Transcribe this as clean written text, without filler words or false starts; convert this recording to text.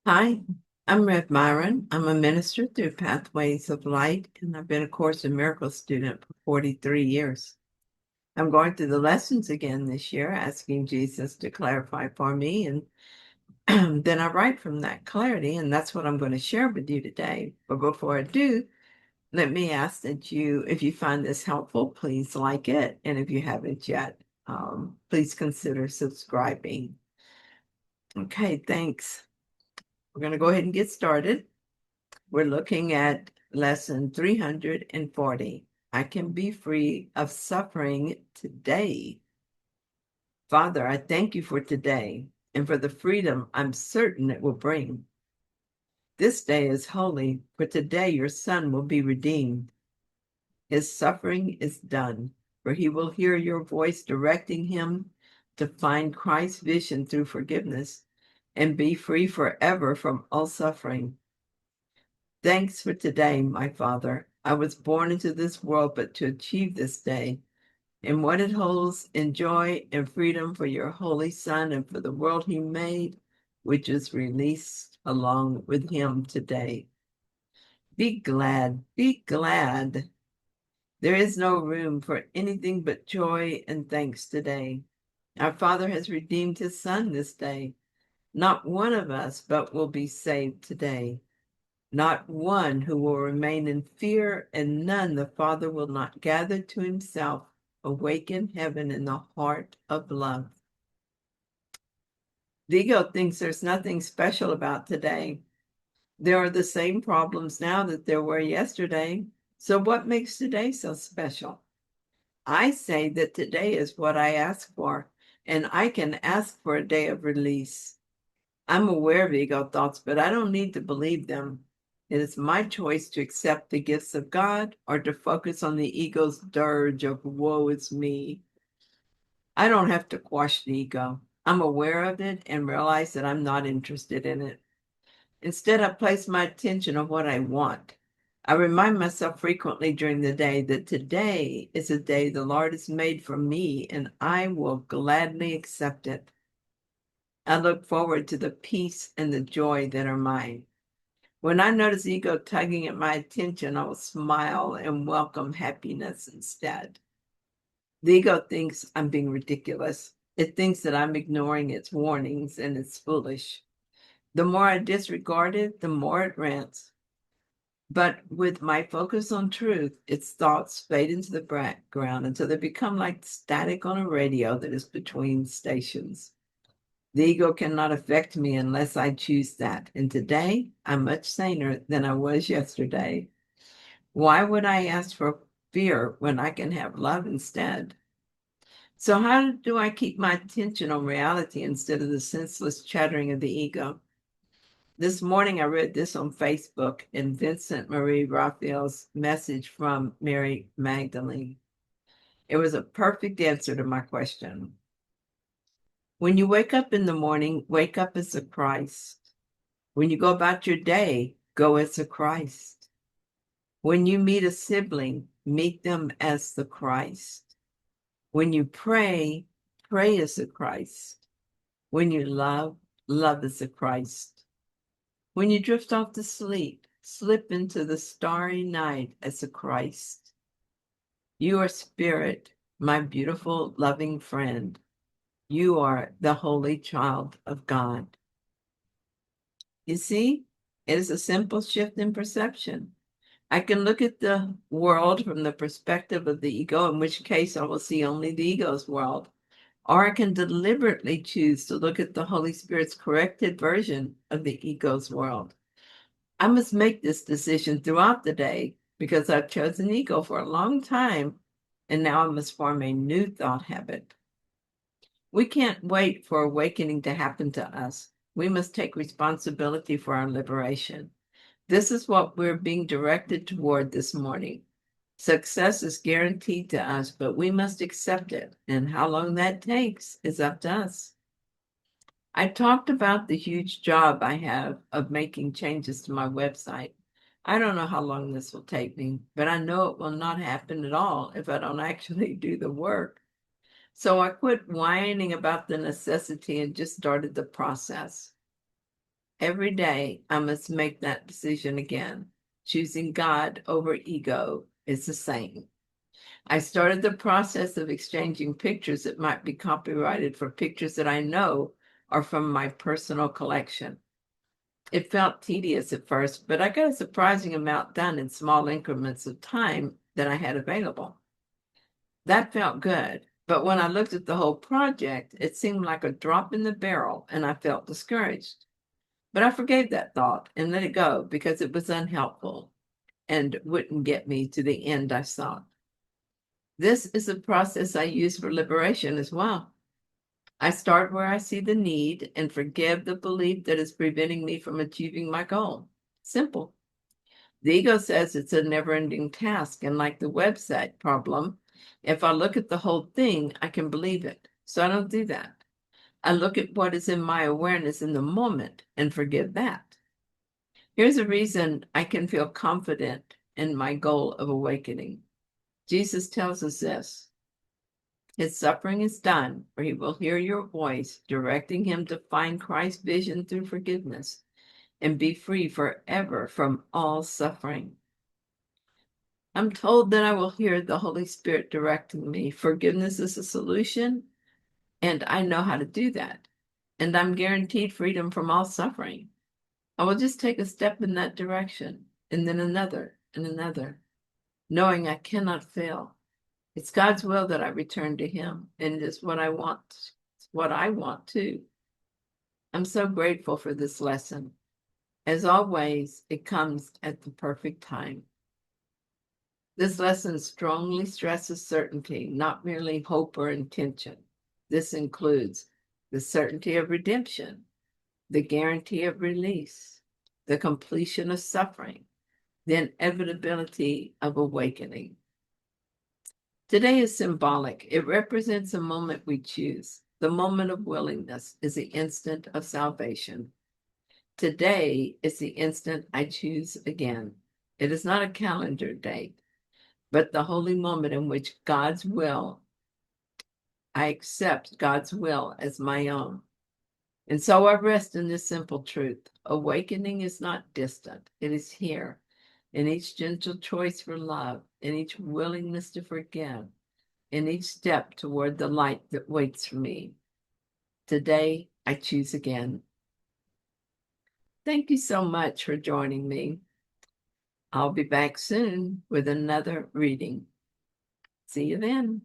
Hi, I'm Rev Myron. I'm a minister through Pathways of Light, and I've been a Course in Miracles student for 43 years. I'm going through the lessons again this year, asking Jesus to clarify for me, and then I write from that clarity, and that's what I'm going to share with you today. But before I do, let me ask that if you find this helpful, please like it, and if you haven't yet, please consider subscribing. Okay, thanks. We're going to go ahead and get started. We're looking at lesson 340. I can be free of suffering today. Father, I thank you for today and for the freedom I'm certain it will bring. This day is holy, for today your son will be redeemed. His suffering is done, for he will hear your voice directing him to find Christ's vision through forgiveness and be free forever from all suffering. Thanks for today, my Father. I was born into this world, but to achieve this day and what it holds in joy and freedom for your Holy Son and for the world he made, which is released along with him today. Be glad, be glad. There is no room for anything but joy and thanks today. Our Father has redeemed his Son this day. Not one of us but will be saved today. Not one who will remain in fear, and none the Father will not gather to himself, awaken heaven in the heart of love. The ego thinks there's nothing special about today. There are the same problems now that there were yesterday. So what makes today so special? I say that today is what I ask for, and I can ask for a day of release. I'm aware of ego thoughts, but I don't need to believe them. It is my choice to accept the gifts of God or to focus on the ego's dirge of woe is me. I don't have to quash the ego. I'm aware of it and realize that I'm not interested in it. Instead, I place my attention on what I want. I remind myself frequently during the day that today is a day the Lord has made for me, and I will gladly accept it. I look forward to the peace and the joy that are mine. When I notice ego tugging at my attention, I will smile and welcome happiness instead. The ego thinks I'm being ridiculous. It thinks that I'm ignoring its warnings, and it's foolish. The more I disregard it, the more it rants. But with my focus on truth, its thoughts fade into the background until they become like static on a radio that is between stations. The ego cannot affect me unless I choose that. And today, I'm much saner than I was yesterday. Why would I ask for fear when I can have love instead? So, how do I keep my attention on reality instead of the senseless chattering of the ego? This morning, I read this on Facebook in Vincent Marie Raphael's message from Mary Magdalene. It was a perfect answer to my question. When you wake up in the morning, wake up as a Christ. When you go about your day, go as a Christ. When you meet a sibling, meet them as the Christ. When you pray, pray as a Christ. When you love, love as a Christ. When you drift off to sleep, slip into the starry night as a Christ. You are spirit, my beautiful, loving friend. You are the holy child of God. You see, it is a simple shift in perception. I can look at the world from the perspective of the ego, in which case I will see only the ego's world. Or I can deliberately choose to look at the Holy Spirit's corrected version of the ego's world. I must make this decision throughout the day because I've chosen ego for a long time, and now I must form a new thought habit. We can't wait for awakening to happen to us. We must take responsibility for our liberation. This is what we're being directed toward this morning. Success is guaranteed to us, but we must accept it. And how long that takes is up to us. I talked about the huge job I have of making changes to my website. I don't know how long this will take me, but I know it will not happen at all if I don't actually do the work. So I quit whining about the necessity and just started the process. Every day, I must make that decision again. Choosing God over ego is the same. I started the process of exchanging pictures that might be copyrighted for pictures that I know are from my personal collection. It felt tedious at first, but I got a surprising amount done in small increments of time that I had available. That felt good, but when I looked at the whole project, it seemed like a drop in the barrel, and I felt discouraged. But I forgave that thought and let it go because it was unhelpful and wouldn't get me to the end I sought. This is a process I use for liberation as well. I start where I see the need and forgive the belief that is preventing me from achieving my goal. Simple. The ego says it's a never-ending task, and like the website problem, if I look at the whole thing, I can believe it. So I don't do that. I look at what is in my awareness in the moment and forgive that. Here's a reason I can feel confident in my goal of awakening. Jesus tells us this. His suffering is done, for he will hear your voice, directing him to find Christ's vision through forgiveness and be free forever from all suffering. I'm told that I will hear the Holy Spirit directing me. Forgiveness is a solution, and I know how to do that. And I'm guaranteed freedom from all suffering. I will just take a step in that direction, and then another, and another, knowing I cannot fail. It's God's will that I return to him, and it is what I want. It's what I want too. I'm so grateful for this lesson. As always, it comes at the perfect time. This lesson strongly stresses certainty, not merely hope or intention. This includes the certainty of redemption, the guarantee of release, the completion of suffering, the inevitability of awakening. Today is symbolic. It represents a moment we choose. The moment of willingness is the instant of salvation. Today is the instant I choose again. It is not a calendar date, but the holy moment in which I accept God's will as my own. And so I rest in this simple truth. Awakening is not distant. It is here, in each gentle choice for love, in each willingness to forgive, in each step toward the light that waits for me. Today, I choose again. Thank you so much for joining me. I'll be back soon with another reading. See you then.